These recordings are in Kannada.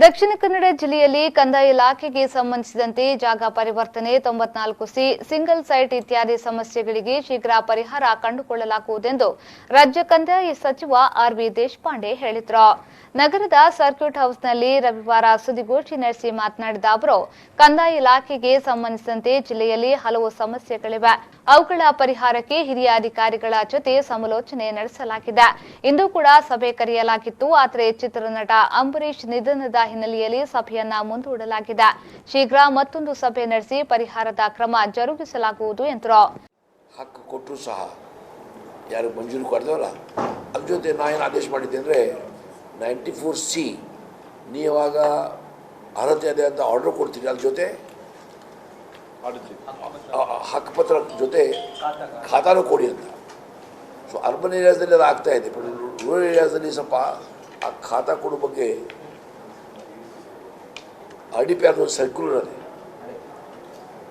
ದಕ್ಷಿಣ ಕನ್ನಡ ಜಿಲ್ಲೆಯಲ್ಲಿ ಕಂದಾಯ ಇಲಾಖೆಗೆ ಸಂಬಂಧಿಸಿದಂತೆ ಜಾಗ ಪರಿವರ್ತನೆ 94ಸಿ ಸಿಂಗಲ್ ಸೈಟ್ ಇತ್ಯಾದಿ ಸಮಸ್ಯೆಗಳಿಗೆ ಶೀಘ್ರ ಪರಿಹಾರ ಕಂಡುಕೊಳ್ಳಲಾಗುವುದೆಂದು ರಾಜ್ಯ ಕಂದಾಯ ಸಚಿವ ಆರ್.ವಿ. ದೇಶಪಾಂಡೆ ಹೇಳಿದರು. ನಗರದ ಸರ್ಕ್ಯೂಟ್ ಹೌಸ್ನಲ್ಲಿ ರವಿವಾರ ಸುದ್ದಿಗೋಷ್ಠಿ ನಡೆಸಿ ಮಾತನಾಡಿದ ಅವರು, ಕಂದಾಯ ಇಲಾಖೆಗೆ ಸಂಬಂಧಿಸಿದಂತೆ ಜಿಲ್ಲೆಯಲ್ಲಿ ಹಲವು ಸಮಸ್ಯೆಗಳಿವೆ. ಅವುಗಳ ಪರಿಹಾರಕ್ಕೆ ಹಿರಿಯ ಅಧಿಕಾರಿಗಳ ಜೊತೆ ಸಮಾಲೋಚನೆ ನಡೆಸಲಾಗಿದೆ. ಇಂದು ಕೂಡ ಸಭೆ ಕರೆಯಲಾಗಿತ್ತು. ಆದರೆ ಚಿತ್ರನಟ ಅಂಬರೀಶ್ ನಿಧನದ ಹಿನ್ನೆಲೆಯಲ್ಲಿ ಸಭೆಯನ್ನ ಮುಂದೂಡಲಾಗಿದೆ. ಶೀಘ್ರ ಮತ್ತೊಂದು ಸಭೆ ನಡೆಸಿ ಪರಿಹಾರದ ಕ್ರಮ ಜರುಗಿಸಲಾಗುವುದು ಎಂದರು. ಹಕ್ಕು ಕೊಟ್ಟರು ಸಹ ಯಾರು ಮಂಜೂರು ಕೊಡ್ದವಲ್ಲ ಅದ್ರ ಜೊತೆ ನಾ ಏನು ಆದೇಶ ಮಾಡಿದ್ದೆ ಅಂದರೆ 94C ನೀವಾಗ ಅರ್ಹತೆ ಅದೇ ಅಂತ ಆರ್ಡರ್ ಕೊಡ್ತೀರಿ, ಅದ್ರ ಜೊತೆ ಹಕ್ಕುಪತ್ರ ಜೊತೆ ಖಾತಾನು ಕೊಡಿ ಅಂತ. ಸೊ ಅರ್ಬನ್ ಏರಿಯಾಸ್ದಲ್ಲಿ ಅದು ಆಗ್ತಾ ಇದೆ. ಬಟ್ ರೂರಲ್ ಏರಿಯಾಸ್ದಲ್ಲಿ ಸ್ವಲ್ಪ ಆ ಖಾತಾ ಕೊಡೋ ಬಗ್ಗೆ RDP ಒಂದು ಸರ್ಕ್ಯುಲರ್ ಅದೇ.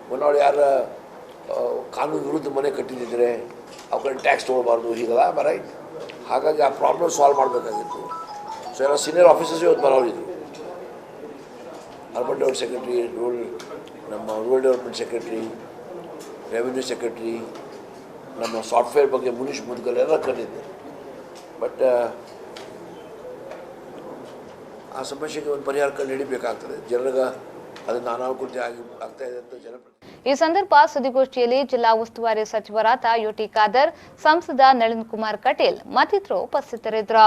ಮೊನ್ನೆ ಯಾರ ಕಾನೂನು ವಿರುದ್ಧ ಮನೆ ಕಟ್ಟಿದ್ದಿದ್ರೆ ಅವ್ರ ಕಡೆ ಟ್ಯಾಕ್ಸ್ ತೊಗೊಳ್ಬಾರ್ದು, ಹೀಗಲ್ಲ ರೈಟ್. ಹಾಗಾಗಿ ಆ ಪ್ರಾಬ್ಲಮ್ ಸಾಲ್ವ್ ಮಾಡಬೇಕಾಗಿತ್ತು. ಸೊ ಎಲ್ಲ ಸೀನಿಯರ್ ಆಫೀಸರ್ಸ್ ಇವತ್ತು ಬರೋರಿದ್ರು. ಅರ್ಬನ್ ಡೆವಲಪ್ಮೆಂಟ್ ಸೆಕ್ರೆಟರಿ, ನಮ್ಮ rural development secretary, revenue secretary, ನಮ್ಮ ಸಾಫ್ಟ್ವೇರ್ ಬಗ್ಗೆ ಮುನೀಶ್ ಮುದ್ಗಲ್ ಎಲ್ಲ ಕರೆದಿದ್ದೆ. ಬಟ್ ಆ ಸಮಸ್ಯೆಗೆ ಒಂದು ಪರಿಹಾರ ಕಂಡು ಹಿಡಿಬೇಕಾಗ್ತದೆ. ಜನರಿಗೆ ಅದನ್ನು ಅನಾನುಕೂಲತೆ ಆಗ್ತಾ ಇದೆ ಅಂತ ಜನಪ್ರತಿನಿಧಿ. ಈ ಸಂದರ್ಭ ಸುದ್ದಿಗೋಷ್ಠಿಯಲ್ಲಿ ಜಿಲ್ಲಾ ಉಸ್ತುವಾರಿ ಸಚಿವರಾದ ಯುಟಿ ಖಾದರ್, ಸಂಸದ ನಳಿನ್ ಕುಮಾರ್ ಕಟೀಲ್ ಮತ್ತಿತರರು ಉಪಸ್ಥಿತರಿದ್ದರು.